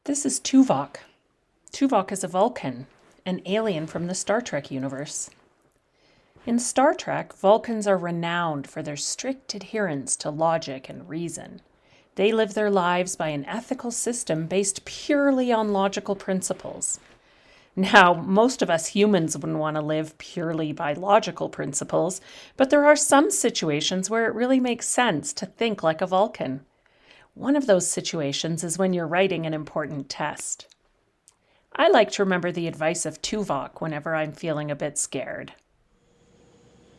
This is Tuvok. Tuvok is a Vulcan, an alien from the Star Trek universe. In Star Trek, Vulcans are renowned for their strict adherence to logic and reason. They live their lives by an ethical system based purely on logical principles. Now, most of us humans wouldn't want to live purely by logical principles, but there are some situations where it really makes sense to think like a Vulcan. One of those situations is when you're writing an important test. I like to remember the advice of Tuvok whenever I'm feeling a bit scared.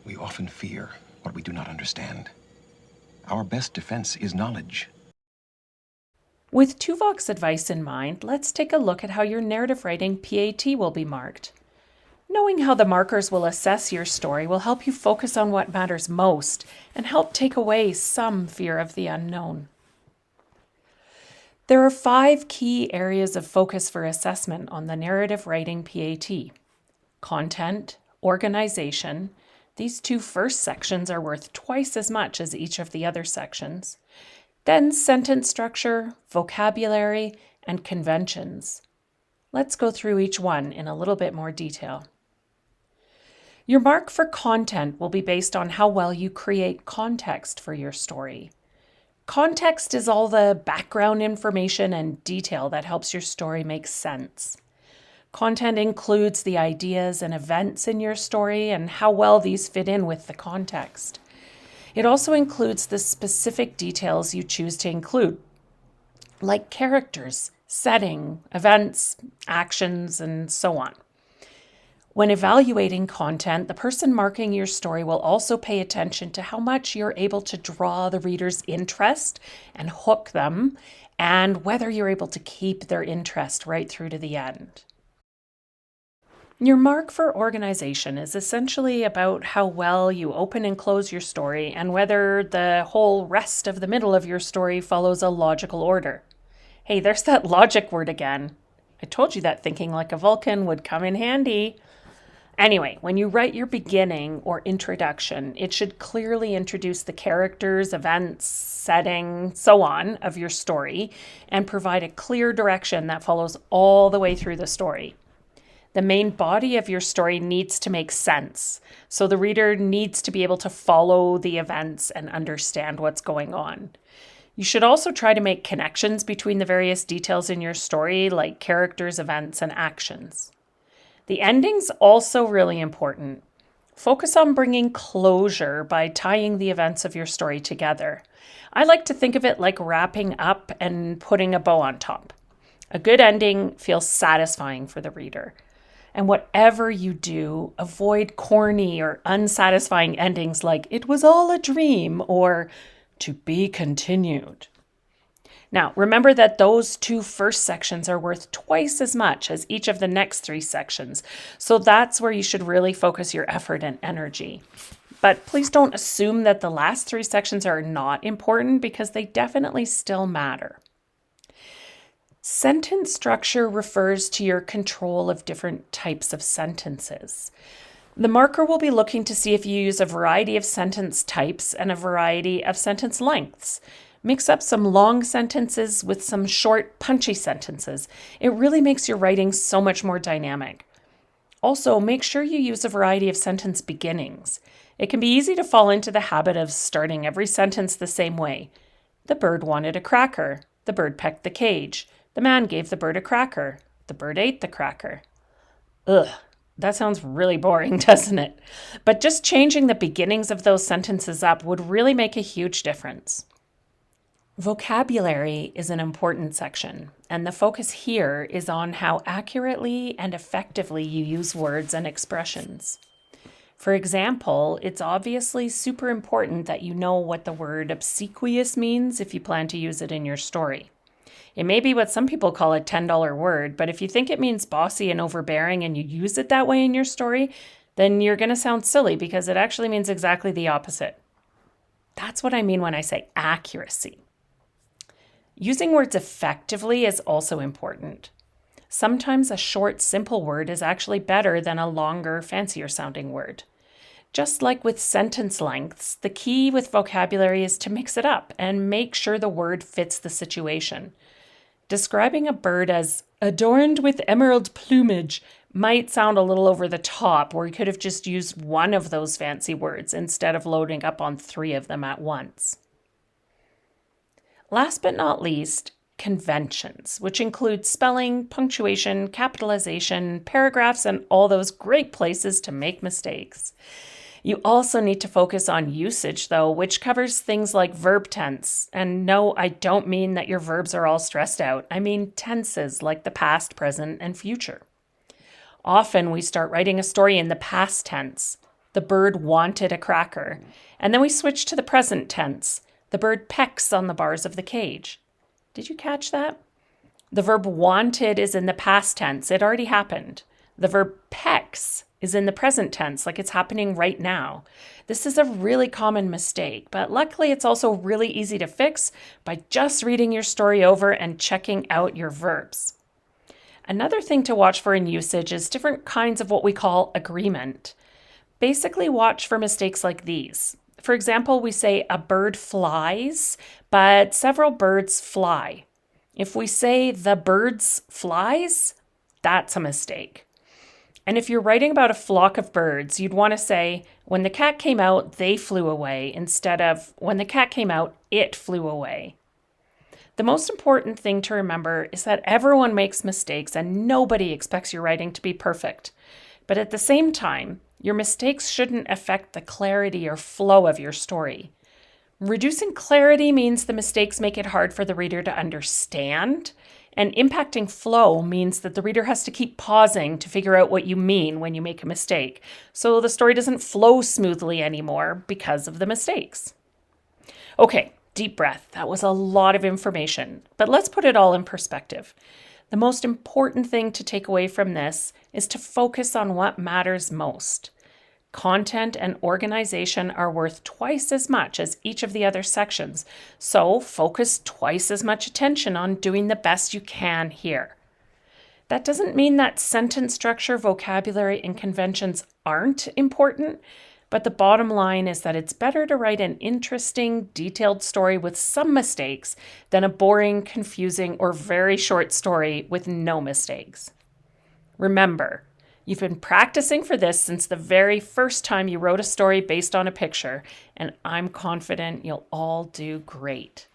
We often fear what we do not understand. Our best defense is knowledge. With Tuvok's advice in mind, let's take a look at how your narrative writing PAT will be marked. Knowing how the markers will assess your story will help you focus on what matters most and help take away some fear of the unknown. There are 5 key areas of focus for assessment on the narrative writing PAT. Content, organization. These 2 first sections are worth twice as much as each of the other sections. Then sentence structure, vocabulary, and conventions. Let's go through each one in a little bit more detail. Your mark for content will be based on how well you create context for your story. Context is all the background information and detail that helps your story make sense. Content includes the ideas and events in your story and how well these fit in with the context. It also includes the specific details you choose to include, like characters, setting, events, actions, and so on. When evaluating content, the person marking your story will also pay attention to how much you're able to draw the reader's interest and hook them, and whether you're able to keep their interest right through to the end. Your mark for organization is essentially about how well you open and close your story and whether the whole rest of the middle of your story follows a logical order. Hey, there's that logic word again. I told you that thinking like a Vulcan would come in handy. Anyway, when you write your beginning or introduction, it should clearly introduce the characters, events, setting, so on of your story and provide a clear direction that follows all the way through the story. The main body of your story needs to make sense, so the reader needs to be able to follow the events and understand what's going on. You should also try to make connections between the various details in your story, like characters, events, and actions. The ending's also really important. Focus on bringing closure by tying the events of your story together. I like to think of it like wrapping up and putting a bow on top. A good ending feels satisfying for the reader. And whatever you do, avoid corny or unsatisfying endings like "it was all a dream" or "to be continued." Now, remember that those 2 first sections are worth twice as much as each of the next 3 sections, so that's where you should really focus your effort and energy. But please don't assume that the last 3 sections are not important because they definitely still matter. Sentence structure refers to your control of different types of sentences. The marker will be looking to see if you use a variety of sentence types and a variety of sentence lengths. Mix up some long sentences with some short, punchy sentences. It really makes your writing so much more dynamic. Also, make sure you use a variety of sentence beginnings. It can be easy to fall into the habit of starting every sentence the same way. The bird wanted a cracker. The bird pecked the cage. The man gave the bird a cracker. The bird ate the cracker. Ugh, that sounds really boring, doesn't it? But just changing the beginnings of those sentences up would really make a huge difference. Vocabulary is an important section, and the focus here is on how accurately and effectively you use words and expressions. For example, it's obviously super important that you know what the word obsequious means if you plan to use it in your story. It may be what some people call a $10 word, but if you think it means bossy and overbearing and you use it that way in your story, then you're going to sound silly because it actually means exactly the opposite. That's what I mean when I say accuracy. Using words effectively is also important. Sometimes a short, simple word is actually better than a longer, fancier sounding word. Just like with sentence lengths, the key with vocabulary is to mix it up and make sure the word fits the situation. Describing a bird as adorned with emerald plumage might sound a little over the top, or you could have just used one of those fancy words instead of loading up on 3 of them at once. Last but not least, conventions, which include spelling, punctuation, capitalization, paragraphs, and all those great places to make mistakes. You also need to focus on usage, though, which covers things like verb tense. And no, I don't mean that your verbs are all stressed out. I mean tenses like the past, present, and future. Often we start writing a story in the past tense. The bird wanted a cracker. And then we switch to the present tense. The bird pecks on the bars of the cage. Did you catch that? The verb wanted is in the past tense. It already happened. The verb pecks is in the present tense, like it's happening right now. This is a really common mistake, but luckily it's also really easy to fix by just reading your story over and checking out your verbs. Another thing to watch for in usage is different kinds of what we call agreement. Basically, watch for mistakes like these. For example, we say a bird flies, but several birds fly. If we say the birds flies, that's a mistake. And if you're writing about a flock of birds, you'd want to say, when the cat came out, they flew away, instead of, when the cat came out, it flew away. The most important thing to remember is that everyone makes mistakes and nobody expects your writing to be perfect. But at the same time, your mistakes shouldn't affect the clarity or flow of your story. Reducing clarity means the mistakes make it hard for the reader to understand, and impacting flow means that the reader has to keep pausing to figure out what you mean when you make a mistake, so the story doesn't flow smoothly anymore because of the mistakes. Okay, deep breath. That was a lot of information, but let's put it all in perspective. The most important thing to take away from this is to focus on what matters most. Content and organization are worth twice as much as each of the other sections, so focus twice as much attention on doing the best you can here. That doesn't mean that sentence structure, vocabulary, and conventions aren't important, but the bottom line is that it's better to write an interesting, detailed story with some mistakes than a boring, confusing, or very short story with no mistakes. Remember, you've been practicing for this since the very first time you wrote a story based on a picture, and I'm confident you'll all do great.